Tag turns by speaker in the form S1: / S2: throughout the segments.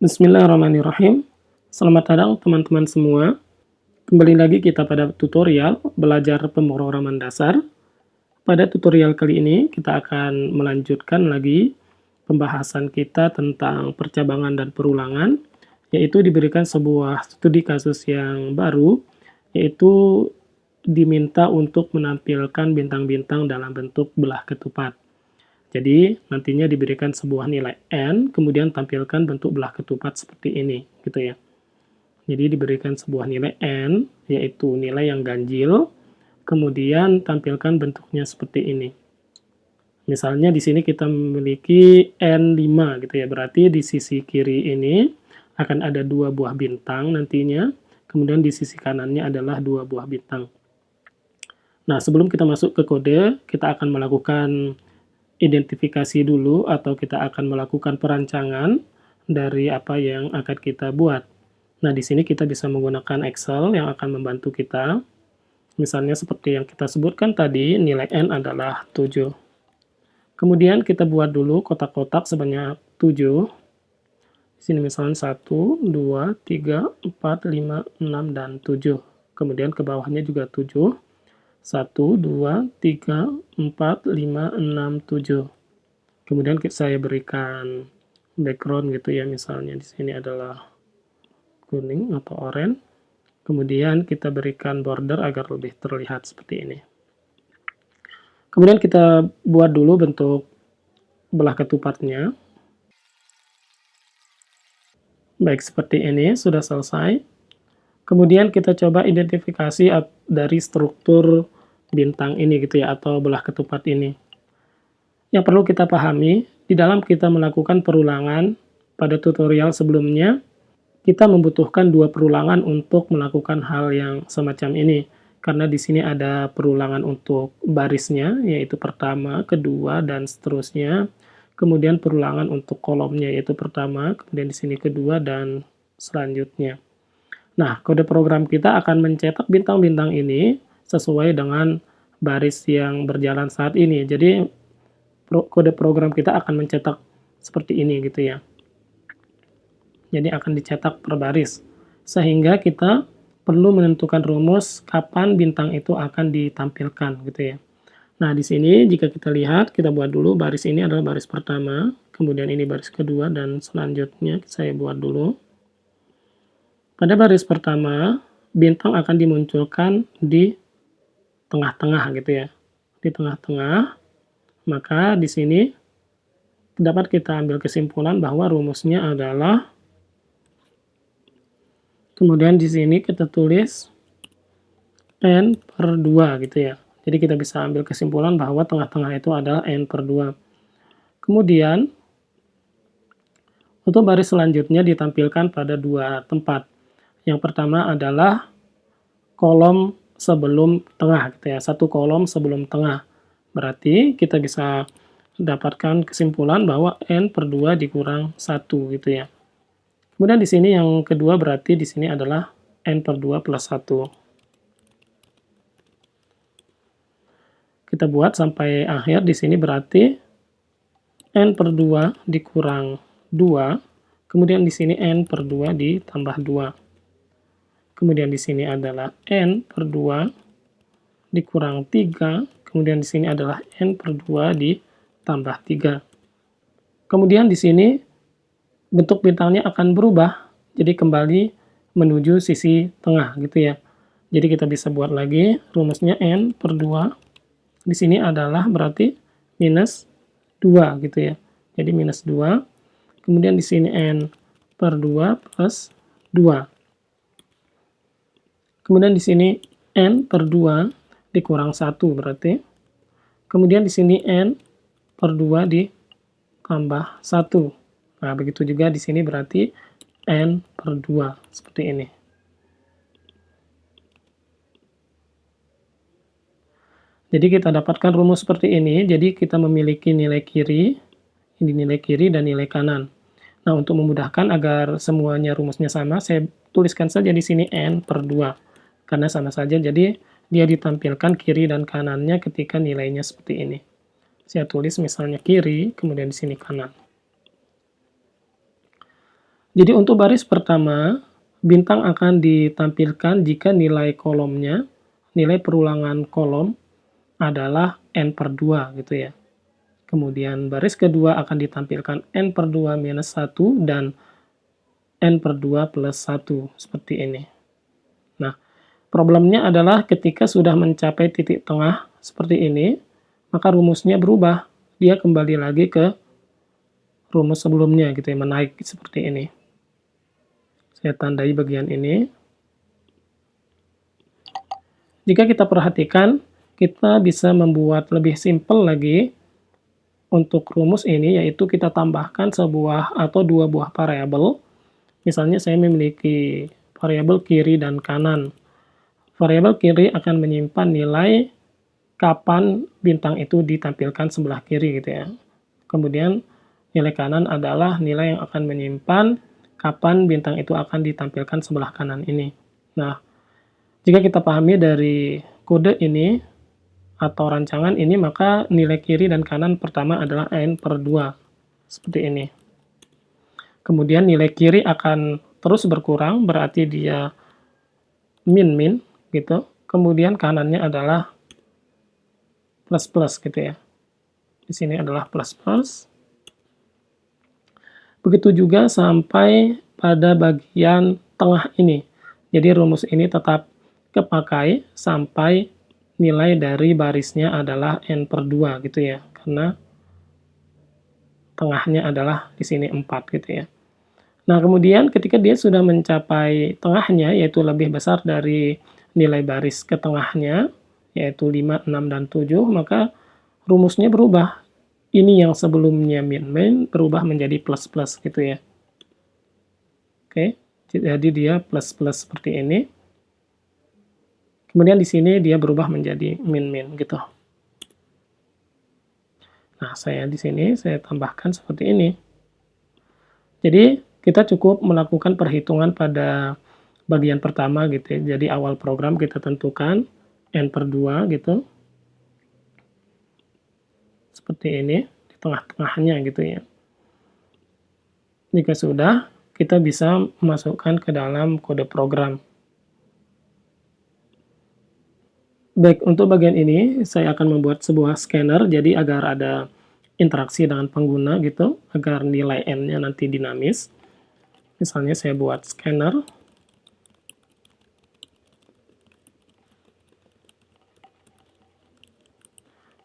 S1: Bismillahirrahmanirrahim. Selamat datang teman-teman semua. Kembali lagi kita pada tutorial belajar pemrograman dasar. Pada tutorial kali ini kita akan melanjutkan lagi pembahasan kita tentang percabangan dan perulangan, yaitu diberikan sebuah studi kasus yang baru, yaitu diminta untuk menampilkan bintang-bintang dalam bentuk belah ketupat. Jadi, nantinya diberikan sebuah nilai N, kemudian tampilkan bentuk belah ketupat seperti ini, gitu ya. Jadi, diberikan sebuah nilai N, yaitu nilai yang ganjil, kemudian tampilkan bentuknya seperti ini. Misalnya di sini kita memiliki N5, gitu ya. Berarti di sisi kiri ini akan ada 2 buah bintang nantinya, kemudian di sisi kanannya adalah 2 buah bintang. Nah, sebelum kita masuk ke kode, kita akan melakukan identifikasi dulu atau kita akan melakukan perancangan dari apa yang akan kita buat. Nah, di sini kita bisa menggunakan Excel yang akan membantu kita. Misalnya seperti yang kita sebutkan tadi, nilai N adalah 7. Kemudian kita buat dulu kotak-kotak sebanyak 7. Di sini misalnya 1, 2, 3, 4, 5, 6, dan 7. Kemudian ke bawahnya juga 7. 1, 2, 3, 4, 5, 6, 7. Kemudian saya berikan background gitu ya, misalnya di sini adalah kuning atau oranye. Kemudian kita berikan border agar lebih terlihat seperti ini. Kemudian kita buat dulu bentuk belah ketupatnya. Baik, seperti ini, sudah selesai. Kemudian kita coba identifikasi dari struktur bintang ini gitu ya, atau belah ketupat ini. Yang perlu kita pahami, di dalam kita melakukan perulangan pada tutorial sebelumnya, kita membutuhkan 2 perulangan untuk melakukan hal yang semacam ini. Karena di sini ada perulangan untuk barisnya, yaitu pertama, kedua, dan seterusnya. Kemudian perulangan untuk kolomnya, yaitu pertama, kemudian di sini kedua, dan selanjutnya. Nah, kode program kita akan mencetak bintang-bintang ini sesuai dengan baris yang berjalan saat ini. Jadi, kode program kita akan mencetak seperti ini gitu ya. Jadi, akan dicetak per baris. Sehingga kita perlu menentukan rumus kapan bintang itu akan ditampilkan gitu ya. Nah, di sini jika kita lihat, kita buat dulu baris ini adalah baris pertama, kemudian ini baris kedua, dan selanjutnya saya buat dulu. Pada baris pertama, bintang akan dimunculkan di tengah-tengah gitu ya. Di tengah-tengah, maka di sini dapat kita ambil kesimpulan bahwa rumusnya adalah, kemudian di sini kita tulis N per 2 gitu ya. Jadi kita bisa ambil kesimpulan bahwa tengah-tengah itu adalah N per 2. Kemudian, untuk baris selanjutnya ditampilkan pada 2 tempat. Yang pertama adalah kolom sebelum tengah gitu ya, 1 kolom sebelum tengah. Berarti kita bisa dapatkan kesimpulan bahwa N per 2 dikurang 1 gitu ya. Kemudian di sini yang kedua berarti di sini adalah N per 2 plus 1. Kita buat sampai akhir, di sini berarti N per 2 dikurang 2, kemudian di sini N per 2 ditambah 2. Kemudian di sini adalah N per 2 dikurang 3, kemudian di sini adalah N per 2 ditambah 3. Kemudian di sini bentuk bintangnya akan berubah, jadi kembali menuju sisi tengah gitu ya. Jadi kita bisa buat lagi rumusnya N per 2, di sini adalah berarti minus 2 gitu ya. Jadi minus 2, kemudian di sini N per 2 plus 2. Kemudian di sini N per 2 dikurang 1 berarti. Kemudian di sini N per 2 ditambah 1. Nah, begitu juga di sini berarti N per 2, seperti ini. Jadi kita dapatkan rumus seperti ini, jadi kita memiliki nilai kiri, ini nilai kiri dan nilai kanan. Nah, untuk memudahkan agar semuanya rumusnya sama, saya tuliskan saja di sini N per 2. Karena sama saja, jadi dia ditampilkan kiri dan kanannya ketika nilainya seperti ini. Saya tulis misalnya kiri, kemudian di sini kanan. Jadi untuk baris pertama, bintang akan ditampilkan jika nilai kolomnya, nilai perulangan kolom adalah n/2 gitu ya. Kemudian baris kedua akan ditampilkan n/2 minus 1 dan n/2 plus 1, seperti ini. Nah, problemnya adalah ketika sudah mencapai titik tengah seperti ini, maka rumusnya berubah. Dia kembali lagi ke rumus sebelumnya gitu ya, menaik seperti ini. Saya tandai bagian ini. Jika kita perhatikan, kita bisa membuat lebih simpel lagi untuk rumus ini, yaitu kita tambahkan sebuah atau dua buah variabel. Misalnya saya memiliki variabel kiri dan kanan. Variabel kiri akan menyimpan nilai kapan bintang itu ditampilkan sebelah kiri gitu ya. Kemudian nilai kanan adalah nilai yang akan menyimpan kapan bintang itu akan ditampilkan sebelah kanan ini. Nah, jika kita pahami dari kode ini atau rancangan ini, maka nilai kiri dan kanan pertama adalah n/2, seperti ini. Kemudian nilai kiri akan terus berkurang, berarti dia min-min gitu. Kemudian kanannya adalah plus-plus gitu ya. Di sini adalah plus-plus. Begitu juga sampai pada bagian tengah ini. Jadi rumus ini tetap kepakai sampai nilai dari barisnya adalah n/2 gitu ya. Karena tengahnya adalah di sini 4 gitu ya. Nah, kemudian ketika dia sudah mencapai tengahnya, yaitu lebih besar dari nilai baris ke tengahnya, yaitu 5, 6, dan 7, maka rumusnya berubah. Ini yang sebelumnya min-min berubah menjadi plus-plus gitu ya. Oke, jadi dia plus-plus seperti ini. Kemudian di sini dia berubah menjadi min-min gitu. Nah, di sini saya tambahkan seperti ini. Jadi kita cukup melakukan perhitungan pada bagian pertama gitu ya. Jadi awal program kita tentukan n/2 gitu. Seperti ini, di tengah-tengahnya gitu ya. Jika sudah, kita bisa masukkan ke dalam kode program. Baik, untuk bagian ini saya akan membuat sebuah scanner, jadi agar ada interaksi dengan pengguna gitu, agar nilai n-nya nanti dinamis. Misalnya saya buat scanner.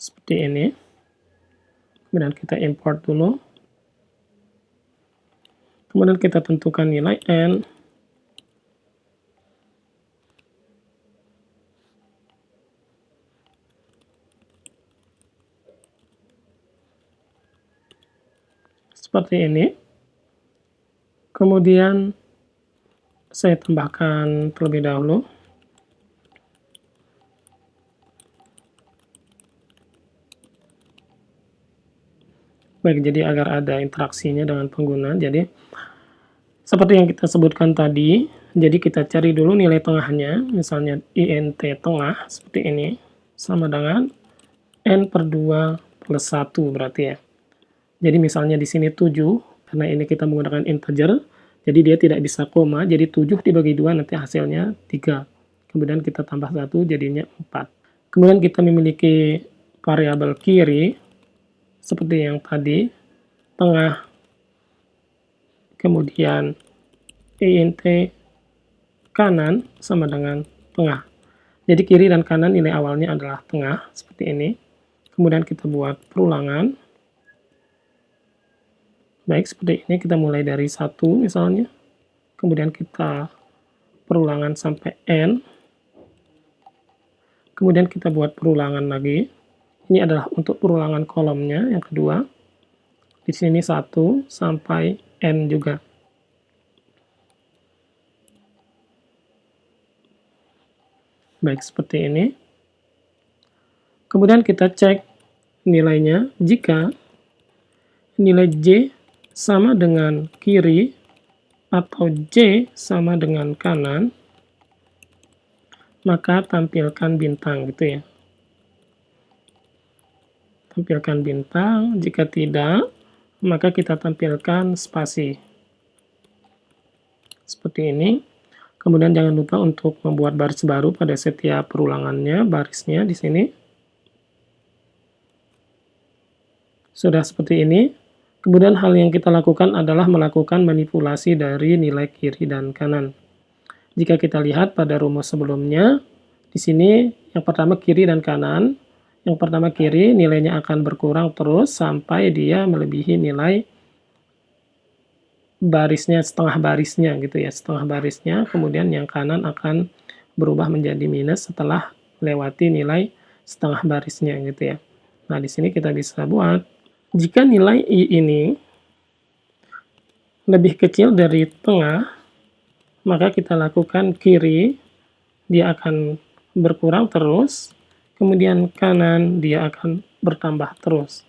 S1: Seperti ini. Kemudian kita import dulu. Kemudian kita tentukan nilai n. Seperti ini. Kemudian saya tambahkan terlebih dahulu. Baik, jadi agar ada interaksinya dengan pengguna. Jadi seperti yang kita sebutkan tadi, jadi kita cari dulu nilai tengahnya, misalnya int tengah seperti ini, sama dengan n/2 plus 1 berarti ya. Jadi misalnya di sini 7, karena ini kita menggunakan integer, jadi dia tidak bisa koma, jadi 7 dibagi 2 nanti hasilnya 3. Kemudian kita tambah 1 jadinya 4. Kemudian kita memiliki variabel kiri, seperti yang tadi, tengah, kemudian int kanan sama dengan tengah. Jadi kiri dan kanan nilai awalnya adalah tengah, seperti ini. Kemudian kita buat perulangan. Baik, seperti ini kita mulai dari 1 misalnya. Kemudian kita perulangan sampai n. Kemudian kita buat perulangan lagi. Ini adalah untuk perulangan kolomnya yang kedua. Di sini 1 sampai n juga. Baik, seperti ini. Kemudian kita cek nilainya. Jika nilai J sama dengan kiri atau J sama dengan kanan, maka tampilkan bintang gitu ya. Tampilkan bintang, jika tidak, maka kita tampilkan spasi. seperti ini. Kemudian jangan lupa untuk membuat baris baru pada setiap perulangannya, barisnya di sini. Sudah seperti ini. Kemudian hal yang kita lakukan adalah melakukan manipulasi dari nilai kiri dan kanan. Jika kita lihat pada rumus sebelumnya, di sini yang pertama kiri dan kanan. Yang pertama kiri nilainya akan berkurang terus sampai dia melebihi nilai barisnya, setengah barisnya gitu ya, setengah barisnya. Kemudian yang kanan akan berubah menjadi minus setelah lewati nilai setengah barisnya gitu ya. Nah, di sini kita bisa buat, jika nilai I ini lebih kecil dari tengah, maka kita lakukan kiri, dia akan berkurang terus, kemudian kanan dia akan bertambah terus.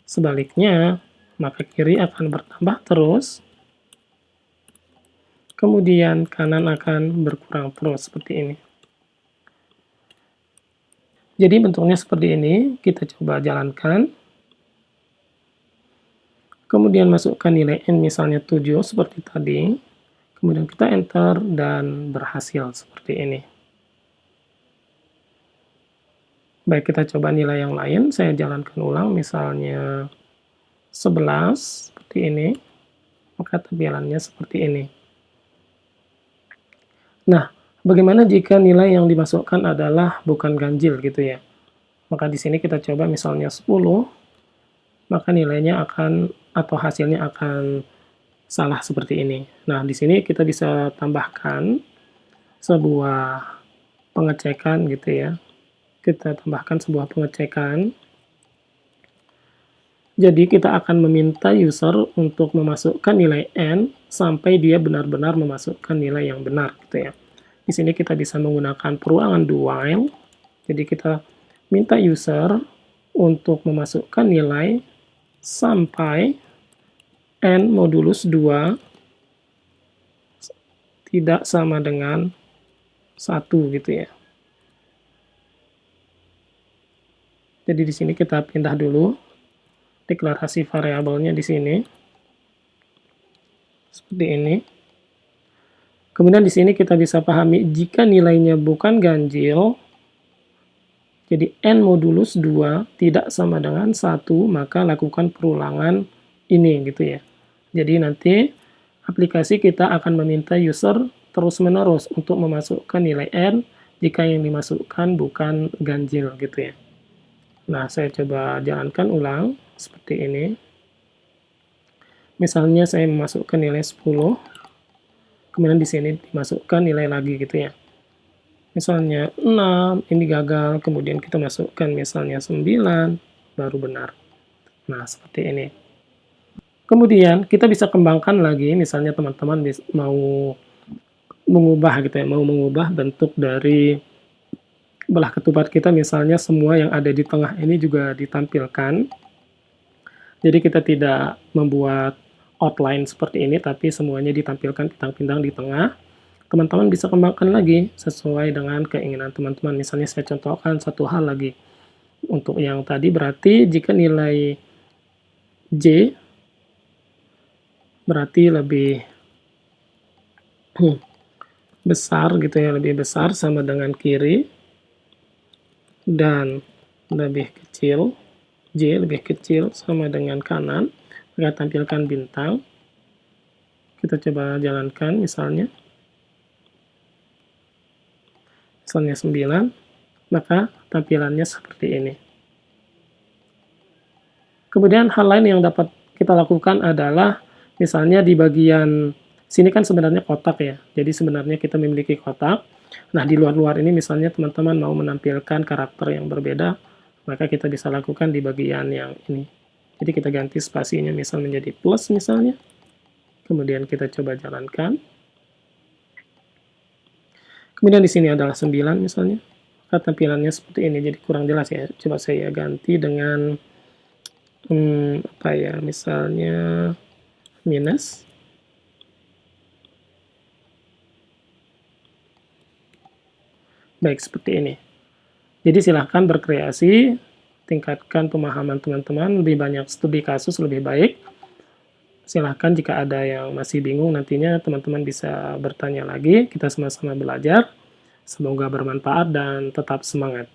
S1: Sebaliknya, maka kiri akan bertambah terus, kemudian kanan akan berkurang terus, seperti ini. Jadi bentuknya seperti ini, kita coba jalankan. Kemudian masukkan nilai N misalnya 7 seperti tadi. Kemudian kita enter dan berhasil seperti ini. Baik, kita coba nilai yang lain. Saya jalankan ulang, misalnya 11 seperti ini. Maka tampilannya seperti ini. Nah, bagaimana jika nilai yang dimasukkan adalah bukan ganjil gitu ya? Maka di sini kita coba misalnya 10, maka nilainya akan atau hasilnya akan salah seperti ini. Nah, di sini kita bisa tambahkan sebuah pengecekan gitu ya. Kita tambahkan sebuah pengecekan. Jadi kita akan meminta user untuk memasukkan nilai N sampai dia benar-benar memasukkan nilai yang benar gitu ya. Di sini kita bisa menggunakan perulangan do while. Jadi kita minta user untuk memasukkan nilai sampai N modulus 2 tidak sama dengan 1 gitu ya. Jadi di sini kita pindah dulu deklarasi variabelnya di sini. Seperti ini. Kemudian di sini kita bisa pahami jika nilainya bukan ganjil, jadi N modulus 2 tidak sama dengan 1, maka lakukan perulangan ini gitu ya. Jadi nanti aplikasi kita akan meminta user terus-menerus untuk memasukkan nilai N jika yang dimasukkan bukan ganjil gitu ya. Nah, saya coba jalankan ulang seperti ini. Misalnya saya memasukkan nilai 10, kemudian di sini dimasukkan nilai lagi gitu ya. Misalnya 6, ini gagal, kemudian kita masukkan misalnya 9, baru benar. Nah, seperti ini. Kemudian kita bisa kembangkan lagi, misalnya teman-teman mau mengubah gitu ya, mau mengubah bentuk dari belah ketupat kita, misalnya semua yang ada di tengah ini juga ditampilkan. Jadi kita tidak membuat outline seperti ini, tapi semuanya ditampilkan pintang-pintang di tengah. Teman-teman bisa kembangkan lagi sesuai dengan keinginan teman-teman. Misalnya saya contohkan satu hal lagi. Untuk yang tadi berarti jika nilai J berarti lebih besar gitu ya, lebih besar sama dengan kiri, dan lebih kecil, J lebih kecil sama dengan kanan, maka tampilkan bintang. Kita coba jalankan misalnya 9, maka tampilannya seperti ini. Kemudian hal lain yang dapat kita lakukan adalah misalnya di bagian sini kan sebenarnya kotak ya, jadi sebenarnya kita memiliki kotak. Nah, di luar-luar ini misalnya teman-teman mau menampilkan karakter yang berbeda, maka kita bisa lakukan di bagian yang ini. Jadi kita ganti spasinya misal menjadi plus misalnya, kemudian kita coba jalankan. Kemudian di sini adalah 9 misalnya, maka tampilannya seperti ini, jadi kurang jelas ya. Coba saya ganti dengan apa ya, misalnya minus. Baik, seperti ini. Jadi silahkan berkreasi, tingkatkan pemahaman teman-teman, lebih banyak studi kasus lebih baik. Silahkan jika ada yang masih bingung, nantinya teman-teman bisa bertanya lagi, kita sama-sama belajar. Semoga bermanfaat dan tetap semangat.